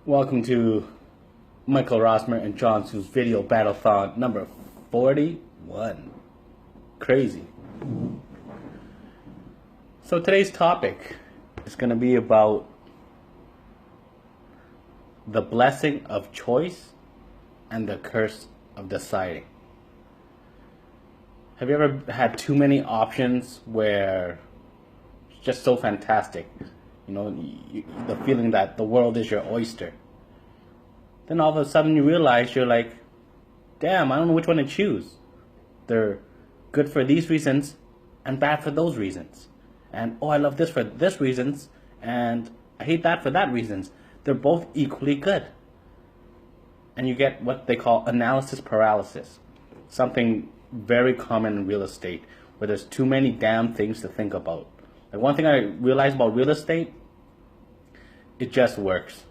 Welcome to Michael Rosmer and John Sue's video battlethon number 41. Crazy. So today's topic is going to be about the blessing of choice and the curse of deciding. Have you ever had too many options where it's just so fantastic? You know, the feeling that the world is your oyster. Then all of a sudden you realize you're like, damn, I don't know which one to choose. They're good for these reasons and bad for those reasons. And oh, I love this for this reasons and I hate that for that reasons. They're both equally good. And you get what they call analysis paralysis. Something very common in real estate where there's too many damn things to think about. Like one thing I realized about real estate, it just works.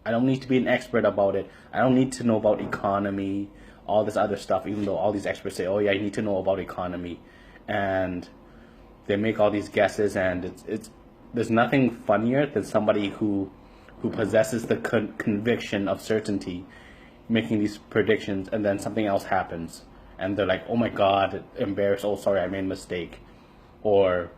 I don't need to be an expert about it. I don't need to know about economy, all this other stuff, even though all these experts say, oh yeah, you need to know about economy. And they make all these guesses, and there's nothing funnier than somebody who possesses the conviction of certainty making these predictions, and then something else happens. And they're like, oh my God, embarrassed, oh sorry, I made a mistake. Or,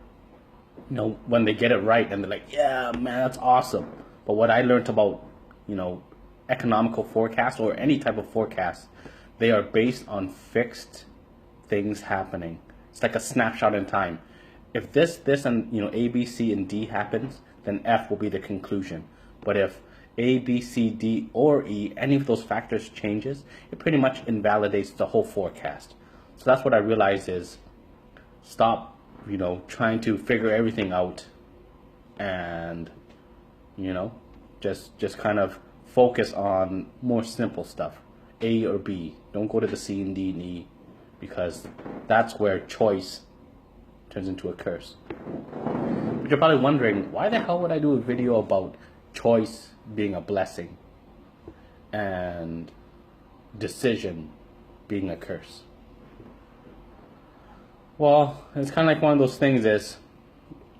you know, when they get it right and they're like, yeah, man, that's awesome. But what I learned about, you know, economical forecasts or any type of forecast, they are based on fixed things happening. It's like a snapshot in time. If this, and, you know, A, B, C, and D happens, then F will be the conclusion. But if A, B, C, D, or E, any of those factors changes, it pretty much invalidates the whole forecast. So that's what I realized is stop, you know, trying to figure everything out and, you know, just kind of focus on more simple stuff. A or B. Don't go to the C and D and E, because that's where choice turns into a curse. But you're probably wondering, why the hell would I do a video about choice being a blessing and decision being a curse? Well, it's kind of like one of those things is,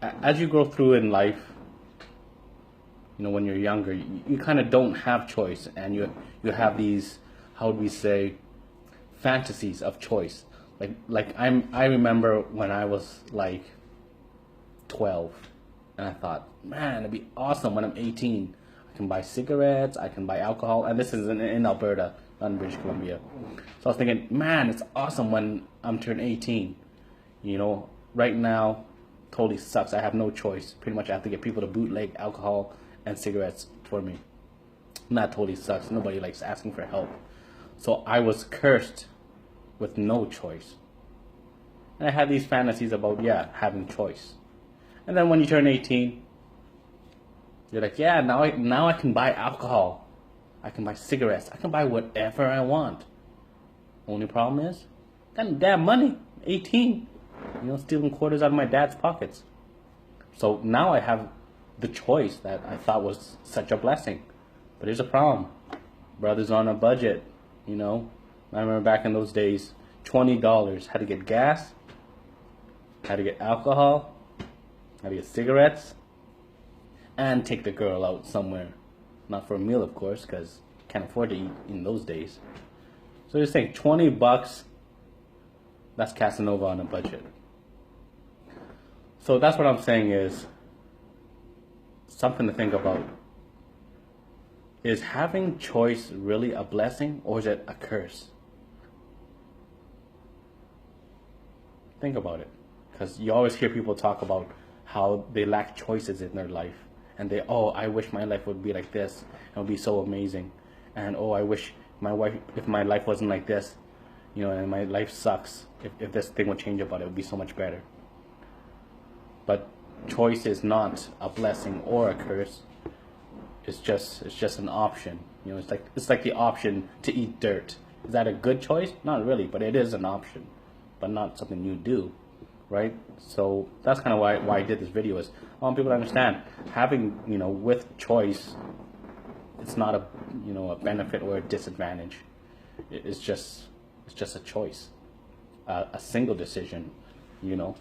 as you grow through in life, you know, when you're younger, you kind of don't have choice, and you have these, how would we say, fantasies of choice. I remember when I was like 12, and I thought, man, it'd be awesome when I'm 18. I can buy cigarettes, I can buy alcohol, and this is in Alberta, not in British Columbia. So I was thinking, man, it's awesome when I'm turned 18. You know, right now, totally sucks. I have no choice. Pretty much I have to get people to bootleg alcohol and cigarettes for me. And that totally sucks. Nobody likes asking for help. So I was cursed with no choice. And I had these fantasies about, yeah, having choice. And then when you turn 18, you're like, yeah, now I can buy alcohol. I can buy cigarettes. I can buy whatever I want. Only problem is, got damn money. 18. You know, stealing quarters out of my dad's pockets. So now I have the choice that I thought was such a blessing. But here's a problem. Brothers on a budget, you know. I remember back in those days, $20. Had to get gas, had to get alcohol, had to get cigarettes, and take the girl out somewhere. Not for a meal, of course, because can't afford to eat in those days. So just think, $20, that's Casanova on a budget. So that's what I'm saying is something to think about. Is having choice really a blessing, or is it a curse? Think about it. Because you always hear people talk about how they lack choices in their life. And they, oh, I wish my life would be like this. It would be so amazing. And oh, I wish if my life wasn't like this, you know, and my life sucks. If this thing would change about it, it would be so much better. But choice is not a blessing or a curse. It's just an option. You know, it's like the option to eat dirt. Is that a good choice? Not really, but it is an option, but not something you do, right? So that's kind of why I did this video, is I want people to understand having, you know, with choice, it's not a, you know, a benefit or a disadvantage. It's just a choice, a single decision, you know,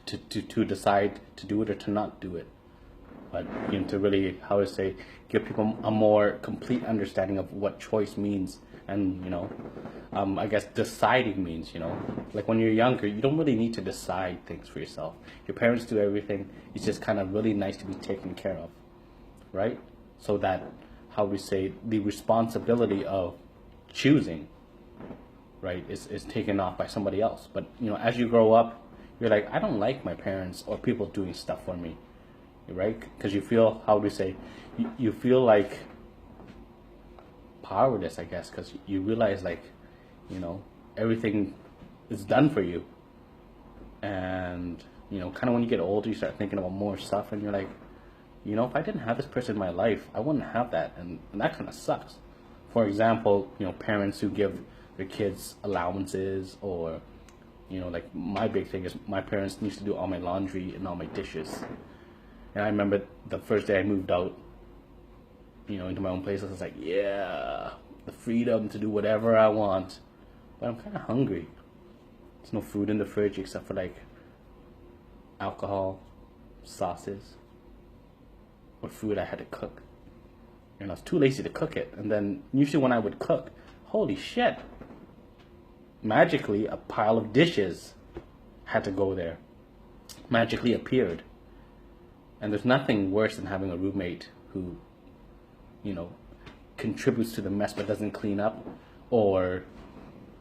to decide to do it or to not do it. but to really, how to say, give people a more complete understanding of what choice means, and I guess deciding means. Like when you're younger, you don't really need to decide things for yourself. Your parents do everything. It's just kind of really nice to be taken care of, right? So that, how we say, the responsibility of choosing, right, is taken off by somebody else. But as you grow up, you're like, I don't like my parents or people doing stuff for me, right? Because you feel, how do we say, you feel like powerless, I guess, because you realize, like, everything is done for you. And kind of when you get older, you start thinking about more stuff, and you're like, if I didn't have this person in my life, I wouldn't have that, and that kind of sucks. For example, parents who give their kids allowances, or like my big thing is my parents used to do all my laundry and all my dishes. And I remember the first day I moved out, into my own place, I was like, yeah, the freedom to do whatever I want. But I'm kind of hungry. There's no food in the fridge except for like alcohol, sauces, or food I had to cook. And I was too lazy to cook it. And then usually when I would cook, holy shit, magically a pile of dishes had to go there. Magically appeared. And there's nothing worse than having a roommate who, contributes to the mess but doesn't clean up, or,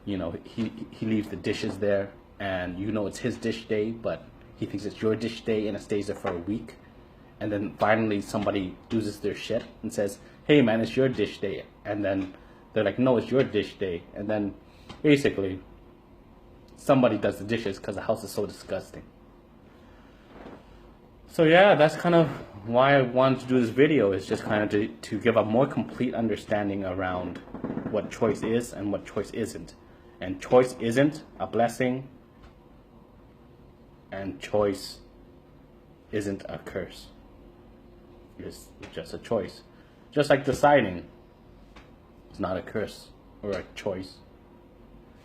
he leaves the dishes there, and it's his dish day, but he thinks it's your dish day, and it stays there for a week. And then finally somebody loses their shit and says, hey man, it's your dish day. And then they're like, no, it's your dish day. And then basically somebody does the dishes because the house is so disgusting. So yeah, that's kind of why I wanted to do this video, is just kind of to give a more complete understanding around what choice is and what choice isn't. And choice isn't a blessing, and choice isn't a curse. It's just a choice. Just like deciding, it's not a curse or a choice.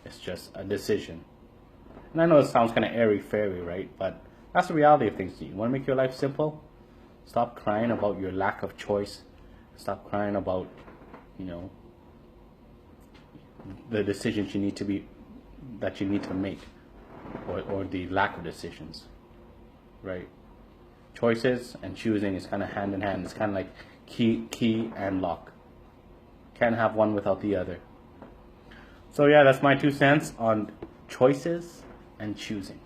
It's just a decision. And I know it sounds kind of airy-fairy, right? But that's the reality of things. You want to make your life simple? Stop crying about your lack of choice. Stop crying about, the decisions you need to make, or the lack of decisions, right? Choices and choosing is kind of hand in hand. It's kind of like key and lock. Can't have one without the other. So yeah, that's my 2 cents on choices and choosing.